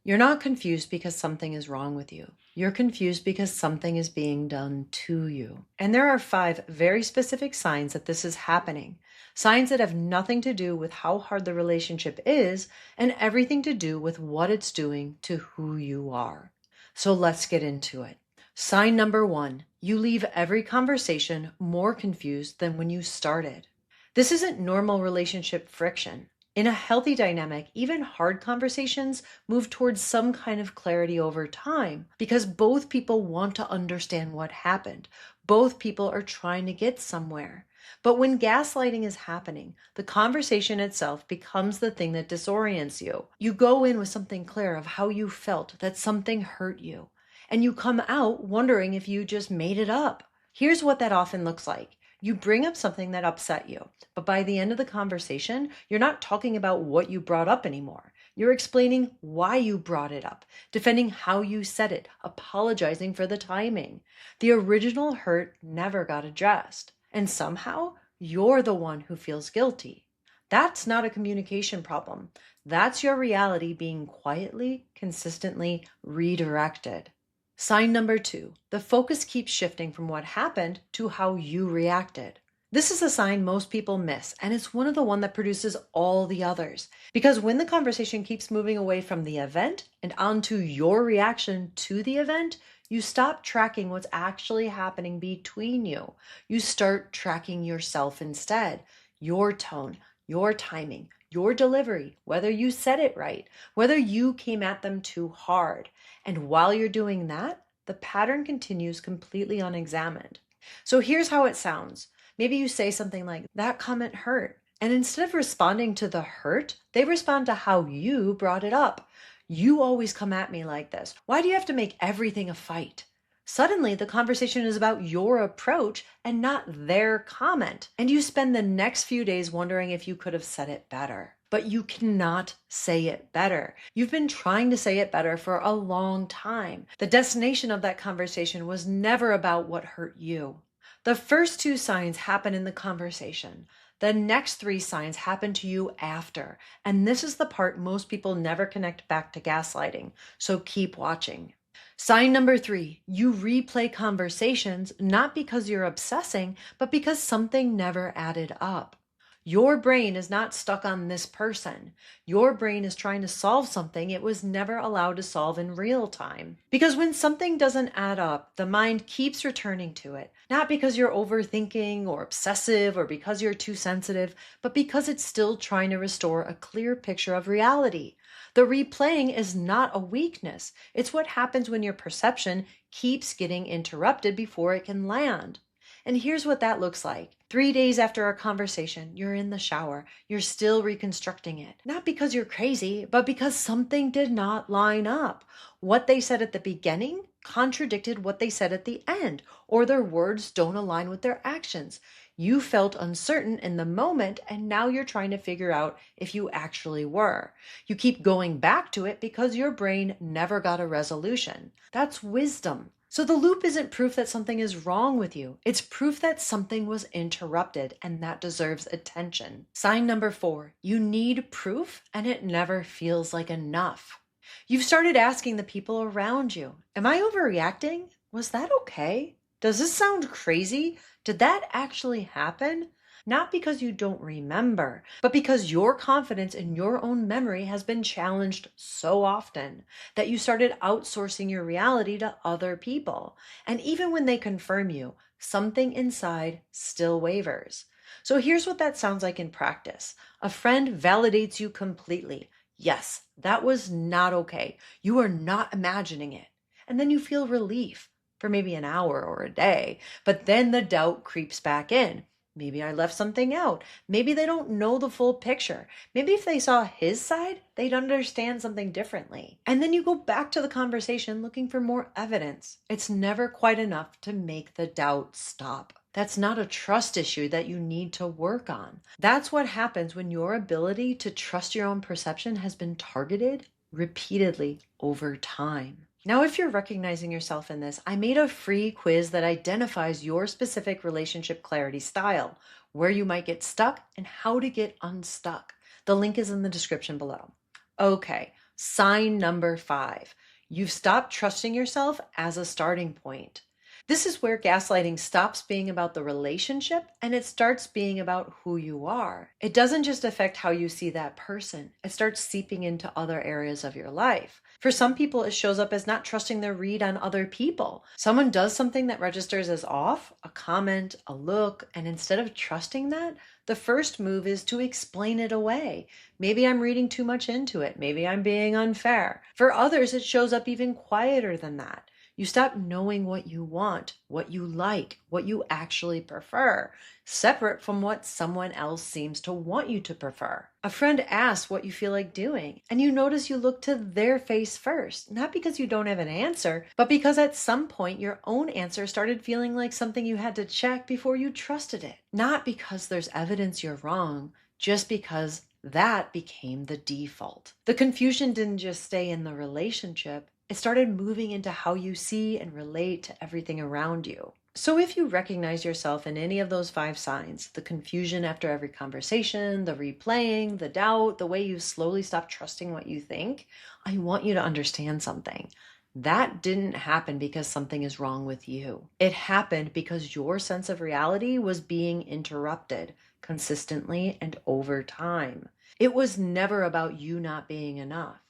You're not confused because something is wrong with you. You're confused because something is being done to you. And there are 5 very specific signs that this is happening. Signs that have nothing to do with how hard the relationship is and everything to do with what it's doing to who you are. So let's get into it. Sign number 1, you leave every conversation more confused than when you started. This isn't normal relationship friction. In a healthy dynamic, even hard conversations move towards some kind of clarity over time because both people want to understand what happened. Both people are trying to get somewhere. But when gaslighting is happening, the conversation itself becomes the thing that disorients you. You go in with something clear of how you felt, that something hurt you, and you come out wondering if you just made it up. Here's what that often looks like. You bring up something that upset you, but by the end of the conversation, you're not talking about what you brought up anymore. You're explaining why you brought it up, defending how you said it, apologizing for the timing. The original hurt never got addressed, and somehow you're the one who feels guilty. That's not a communication problem. That's your reality being quietly, consistently redirected. Sign number 2, the focus keeps shifting from what happened to how you reacted. This is a sign most people miss, and it's one of the one that produces all the others. Because when the conversation keeps moving away from the event and onto your reaction to the event, you stop tracking what's actually happening between you. You start tracking yourself instead. Your tone, your timing, your delivery, whether you said it right, whether you came at them too hard. And while you're doing that, the pattern continues completely unexamined. So here's how it sounds. Maybe you say something like, that comment hurt. And instead of responding to the hurt, they respond to how you brought it up. You always come at me like this. Why do you have to make everything a fight? Suddenly, the conversation is about your approach and not their comment. And you spend the next few days wondering if you could have said it better. But you cannot say it better. You've been trying to say it better for a long time. The destination of that conversation was never about what hurt you. The first 2 signs happen in the conversation. The next 3 signs happen to you after. And this is the part most people never connect back to gaslighting. So keep watching. Sign number 3, you replay conversations not because you're obsessing, but because something never added up. Your brain is not stuck on this person. Your brain is trying to solve something it was never allowed to solve in real time. Because when something doesn't add up, the mind keeps returning to it, not because you're overthinking or obsessive or because you're too sensitive, but because it's still trying to restore a clear picture of reality. The replaying is not a weakness. It's what happens when your perception keeps getting interrupted before it can land. And here's what that looks like. 3 days after our conversation, you're in the shower. You're still reconstructing it. Not because you're crazy, but because something did not line up. What they said at the beginning contradicted what they said at the end, or their words don't align with their actions. You felt uncertain in the moment, and now you're trying to figure out if you actually were. You keep going back to it because your brain never got a resolution. That's wisdom. So the loop isn't proof that something is wrong with you. It's proof that something was interrupted and that deserves attention. Sign number 4, you need proof and it never feels like enough. You've started asking the people around you, am I overreacting? Was that okay? Does this sound crazy? Did that actually happen? Not because you don't remember, but because your confidence in your own memory has been challenged so often that you started outsourcing your reality to other people. And even when they confirm you, something inside still wavers. So here's what that sounds like in practice. A friend validates you completely. Yes, that was not okay. You are not imagining it. And then you feel relief for maybe an hour or a day, but then the doubt creeps back in. Maybe I left something out. Maybe they don't know the full picture. Maybe if they saw his side, they'd understand something differently. And then you go back to the conversation looking for more evidence. It's never quite enough to make the doubt stop. That's not a trust issue that you need to work on. That's what happens when your ability to trust your own perception has been targeted repeatedly over time. Now, if you're recognizing yourself in this, I made a free quiz that identifies your specific relationship clarity style, where you might get stuck and how to get unstuck. The link is in the description below. Okay, Sign number 5, you've stopped trusting yourself as a starting point. This is where gaslighting stops being about the relationship and it starts being about who you are. It doesn't just affect how you see that person, it starts seeping into other areas of your life. For some people, it shows up as not trusting their read on other people. Someone does something that registers as off, a comment, a look, and instead of trusting that, the first move is to explain it away. Maybe I'm reading too much into it. Maybe I'm being unfair. For others, it shows up even quieter than that. You stop knowing what you want, what you like, what you actually prefer, separate from what someone else seems to want you to prefer. A friend asks what you feel like doing, and you notice you look to their face first, not because you don't have an answer, but because at some point your own answer started feeling like something you had to check before you trusted it. Not because there's evidence you're wrong, just because that became the default. The confusion didn't just stay in the relationship, it started moving into how you see and relate to everything around you. So if you recognize yourself in any of those 5 signs, the confusion after every conversation, the replaying, the doubt, the way you slowly stop trusting what you think, I want you to understand something. That didn't happen because something is wrong with you. It happened because your sense of reality was being interrupted consistently and over time. It was never about you not being enough.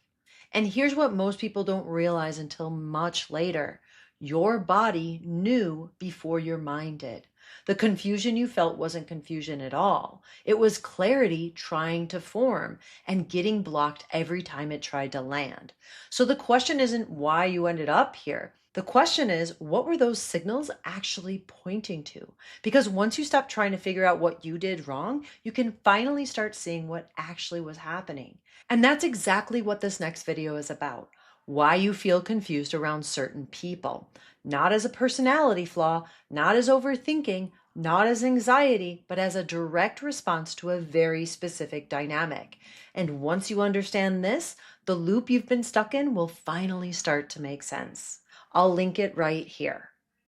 And here's what most people don't realize until much later. Your body knew before your mind did. The confusion you felt wasn't confusion at all. It was clarity trying to form and getting blocked every time it tried to land. So the question isn't why you ended up here. The question is, what were those signals actually pointing to? Because once you stop trying to figure out what you did wrong, you can finally start seeing what actually was happening. And that's exactly what this next video is about. Why you feel confused around certain people. Not as a personality flaw, not as overthinking, not as anxiety, but as a direct response to a very specific dynamic. And once you understand this, the loop you've been stuck in will finally start to make sense. I'll link it right here.